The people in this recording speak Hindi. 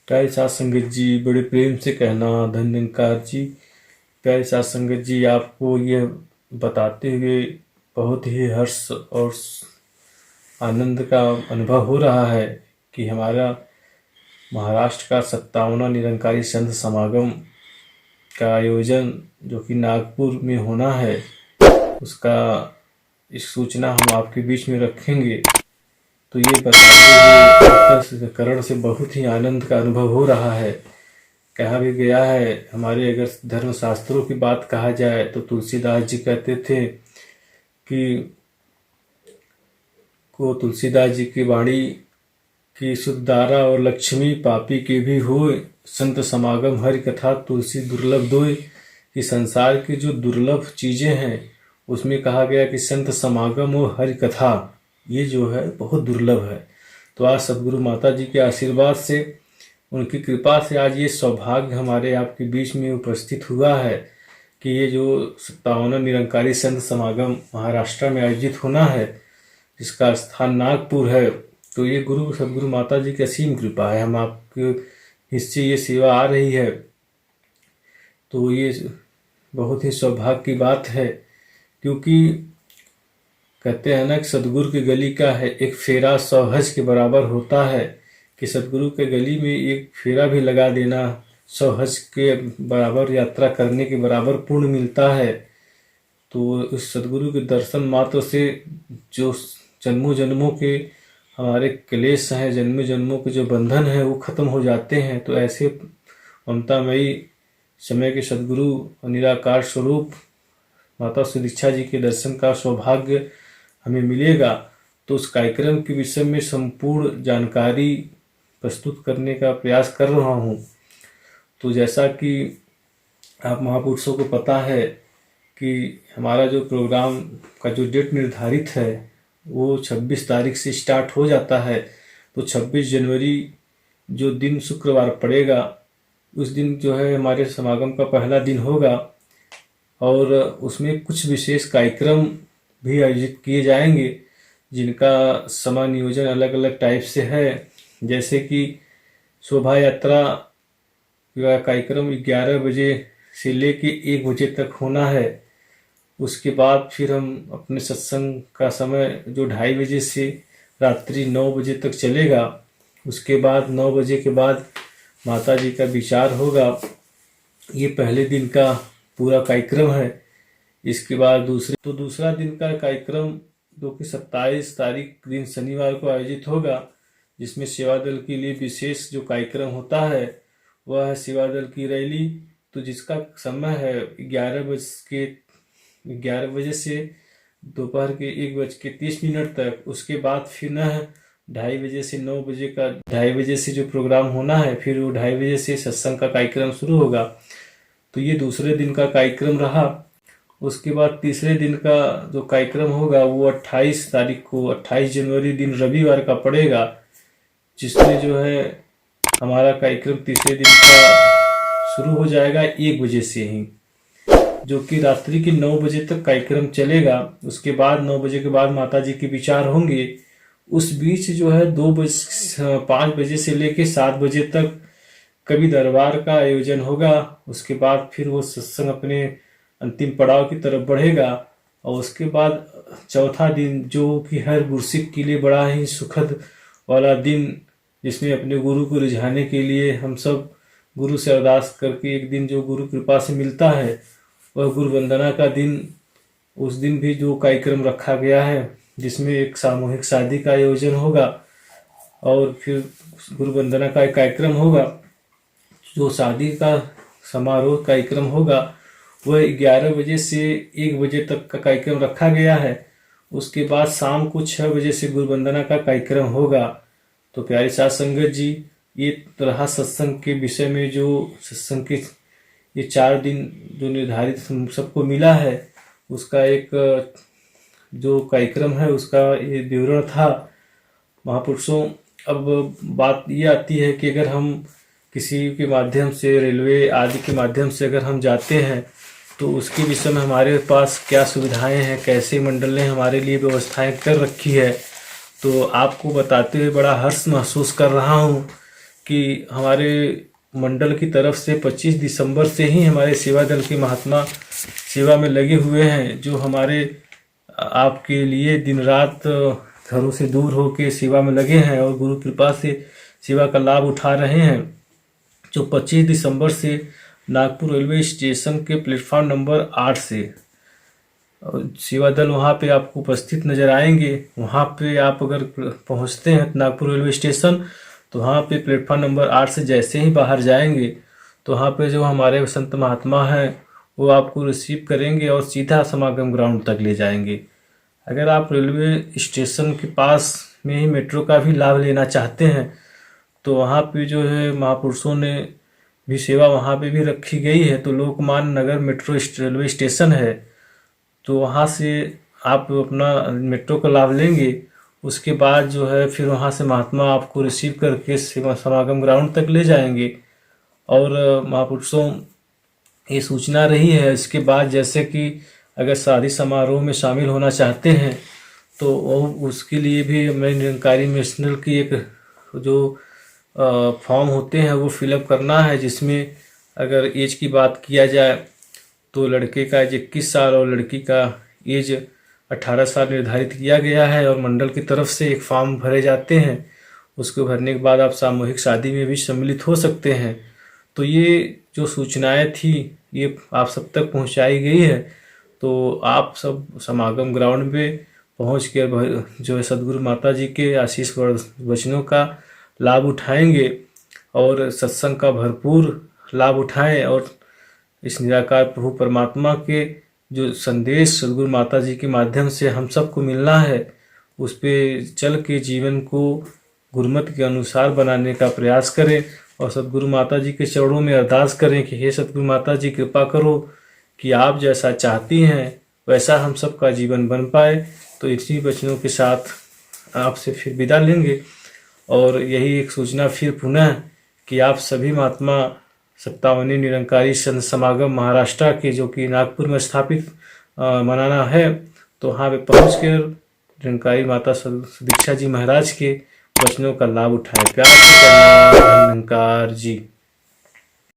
प्यारे साथ संगत जी, बड़े प्रेम से कहना धन्यकार जी। प्यारे साथ संगत जी, आपको ये बताते हुए बहुत ही हर्ष और आनंद का अनुभव हो रहा है कि हमारा महाराष्ट्र का 57वां निरंकारी संत समागम का आयोजन जो कि नागपुर में होना है, उसका इस सूचना हम आपके बीच में रखेंगे। तो ये बताते हुए अंतःकरण से बहुत ही आनंद का अनुभव हो रहा है। कहा भी गया है, हमारे अगर धर्मशास्त्रों की बात कहा जाए तो तुलसीदास जी कहते थे कि तुलसीदास जी की वाणी की शुद्धारा और लक्ष्मी पापी के भी होए, संत समागम हरि कथा तुलसी दुर्लभ दोय। कि संसार की जो दुर्लभ चीजें हैं उसमें कहा गया कि संत समागम और हरि कथा ये जो है बहुत दुर्लभ है। तो आज सदगुरु माता जी के आशीर्वाद से, उनकी कृपा से आज ये सौभाग्य हमारे आपके बीच में उपस्थित हुआ है कि ये जो 57वां निरंकारी संत समागम महाराष्ट्र में आयोजित होना है, जिसका स्थान नागपुर है। तो ये गुरु सदगुरु माता जी की असीम कृपा है, हम आपके हिस्से ये सेवा आ रही है। तो ये बहुत ही सौभाग्य की बात है, क्योंकि कहते हैं ना कि सदगुरु की गली का है एक फेरा 100 हज के बराबर होता है। कि सदगुरु के गली में एक फेरा भी लगा देना 100 हज के बराबर यात्रा करने के बराबर पुण्य मिलता है। तो उस सदगुरु के दर्शन मात्र से जो जन्मों जन्मों के हमारे क्लेश हैं, जन्मों जन्मों के जो बंधन हैं वो खत्म हो जाते हैं। तो ऐसे ममतामयी समय के सदगुरु और निराकार स्वरूप माता सुदीक्षा जी के दर्शन का सौभाग्य हमें मिलेगा। तो उस कार्यक्रम के विषय में संपूर्ण जानकारी प्रस्तुत करने का प्रयास कर रहा हूँ। तो जैसा कि आप महापुरुषों को पता है कि हमारा जो प्रोग्राम का जो डेट निर्धारित है वो 26 तारीख से स्टार्ट हो जाता है। तो 26 जनवरी जो दिन शुक्रवार पड़ेगा, उस दिन जो है हमारे समागम का पहला दिन होगा और उसमें कुछ विशेष कार्यक्रम भी आयोजित किए जाएंगे, जिनका समय नियोजन अलग अलग टाइप से है। जैसे कि शोभा यात्रा का कार्यक्रम 11 बजे से लेके 1 बजे तक होना है। उसके बाद फिर हम अपने सत्संग का समय जो 2:30 बजे से रात्रि 9 बजे तक चलेगा। उसके बाद 9 बजे के बाद माता जी का विचार होगा। ये पहले दिन का पूरा कार्यक्रम है। इसके बाद दूसरा दिन का कार्यक्रम जो कि 27 तारीख दिन शनिवार को आयोजित होगा, जिसमें सेवा दल के लिए विशेष जो कार्यक्रम होता है वह है सेवा दल की रैली। तो जिसका समय है 11 बजे से दोपहर के 1:30 तक। उसके बाद फिर न 2:30 बजे से 9 बजे का 2:30 बजे से जो प्रोग्राम होना है, फिर वो 2:30 बजे से सत्संग का कार्यक्रम शुरू होगा। तो ये दूसरे दिन का कार्यक्रम रहा। उसके बाद तीसरे दिन का जो कार्यक्रम होगा वो 28 तारीख को 28 जनवरी दिन रविवार का पड़ेगा, जिसमें जो है हमारा कार्यक्रम तीसरे दिन का शुरू हो जाएगा 1 बजे से ही, जो कि रात्रि के 9 बजे तक कार्यक्रम चलेगा। उसके बाद 9 बजे के बाद माता जी के विचार होंगे। उस बीच जो है 5 बजे से लेके 7 बजे तक कवि दरबार का आयोजन होगा। उसके बाद फिर वो सत्संग अपने अंतिम पड़ाव की तरफ बढ़ेगा। और उसके बाद चौथा दिन जो कि हर गुरसिक के लिए बड़ा ही सुखद वाला दिन, जिसमें अपने गुरु को रिझाने के लिए हम सब गुरु से अरदास करके एक दिन जो गुरु कृपा से मिलता है, वह गुरु वंदना का दिन। उस दिन भी जो कार्यक्रम रखा गया है, जिसमें एक सामूहिक शादी का आयोजन होगा और फिर गुरु वंदना का एक कार्यक्रम होगा। जो शादी का समारोह कार्यक्रम होगा वह 11 बजे से 1 बजे तक का कार्यक्रम रखा गया है। उसके बाद शाम को 6 बजे से गुरु वंदना का कार्यक्रम होगा। तो प्यारे साथ संगत जी, ये रहा सत्संग के विषय में। जो सत्संग के ये 4 दिन जो निर्धारित हम सबको मिला है, उसका एक जो कार्यक्रम है उसका ये विवरण था महापुरुषों। अब बात ये आती है कि अगर हम किसी के माध्यम से, रेलवे आदि के माध्यम से अगर हम जाते हैं, तो उसके विषय में हमारे पास क्या सुविधाएं हैं, कैसे मंडल ने हमारे लिए व्यवस्थाएं कर रखी है। तो आपको बताते हुए बड़ा हर्ष महसूस कर रहा हूँ कि हमारे मंडल की तरफ से 25 दिसंबर से ही हमारे सेवा दल के महात्मा सेवा में लगे हुए हैं, जो हमारे आपके लिए दिन रात घरों से दूर होकर सेवा में लगे हैं और गुरु कृपा से सेवा का लाभ उठा रहे हैं। जो 25 दिसंबर से नागपुर रेलवे स्टेशन के प्लेटफॉर्म नंबर 8 से सेवा दल वहाँ पे आपको उपस्थित नजर आएंगे। वहाँ पे आप अगर पहुँचते हैं नागपुर रेलवे स्टेशन, तो वहाँ पे प्लेटफॉर्म नंबर 8 से जैसे ही बाहर जाएंगे तो वहाँ पे जो हमारे संत महात्मा हैं वो आपको रिसीव करेंगे और सीधा समागम ग्राउंड तक ले जाएंगे। अगर आप रेलवे स्टेशन के पास में ही मेट्रो का भी लाभ लेना चाहते हैं तो वहाँ पे जो है महापुरुषों ने भी सेवा वहाँ पे भी रखी गई है। तो Lokmanya Nagar metro railway station है, तो वहाँ से आप अपना मेट्रो का लाभ लेंगे। उसके बाद जो है फिर वहाँ से महात्मा आपको रिसीव करके समागम ग्राउंड तक ले जाएंगे। और महापुरुषों ये सूचना रही है, इसके बाद जैसे कि अगर शादी समारोह में शामिल होना चाहते हैं तो उसके लिए भी हमें निरंकारी मिशनल की एक जो फॉर्म होते हैं वो फिलअप करना है, जिसमें अगर एज की बात किया जाए तो लड़के का एज 21 साल और लड़की का एज 18 साल निर्धारित किया गया है और मंडल की तरफ से एक फॉर्म भरे जाते हैं। उसको भरने के बाद आप सामूहिक शादी में भी सम्मिलित हो सकते हैं। तो ये जो सूचनाएं थी ये आप सब तक पहुंचाई गई है। तो आप सब समागम ग्राउंड पे पहुंच कर जो है सदगुरु माता जी के आशीष वचनों का लाभ उठाएंगे और सत्संग का भरपूर लाभ उठाएं और इस निराकार प्रभु परमात्मा के जो संदेश सदगुरु माता जी के माध्यम से हम सबको मिलना है, उस पे चल के जीवन को गुरुमत के अनुसार बनाने का प्रयास करें और सदगुरु माता जी के चरणों में अरदास करें कि हे सदगुरु माता जी कृपा करो कि आप जैसा चाहती हैं वैसा हम सबका जीवन बन पाए। तो इसी वचनों के साथ आपसे फिर विदा लेंगे और यही एक सूचना फिर पुनः कि आप सभी महात्मा 57वें निरंकारी संत समागम महाराष्ट्र के जो कि नागपुर में स्थापित मनाना है, तो वहाँ पे पहुँच कर निरंकारी माता दीक्षा जी महाराज के वचनों का लाभ उठाएं। प्यार से करना, निरंकार जी।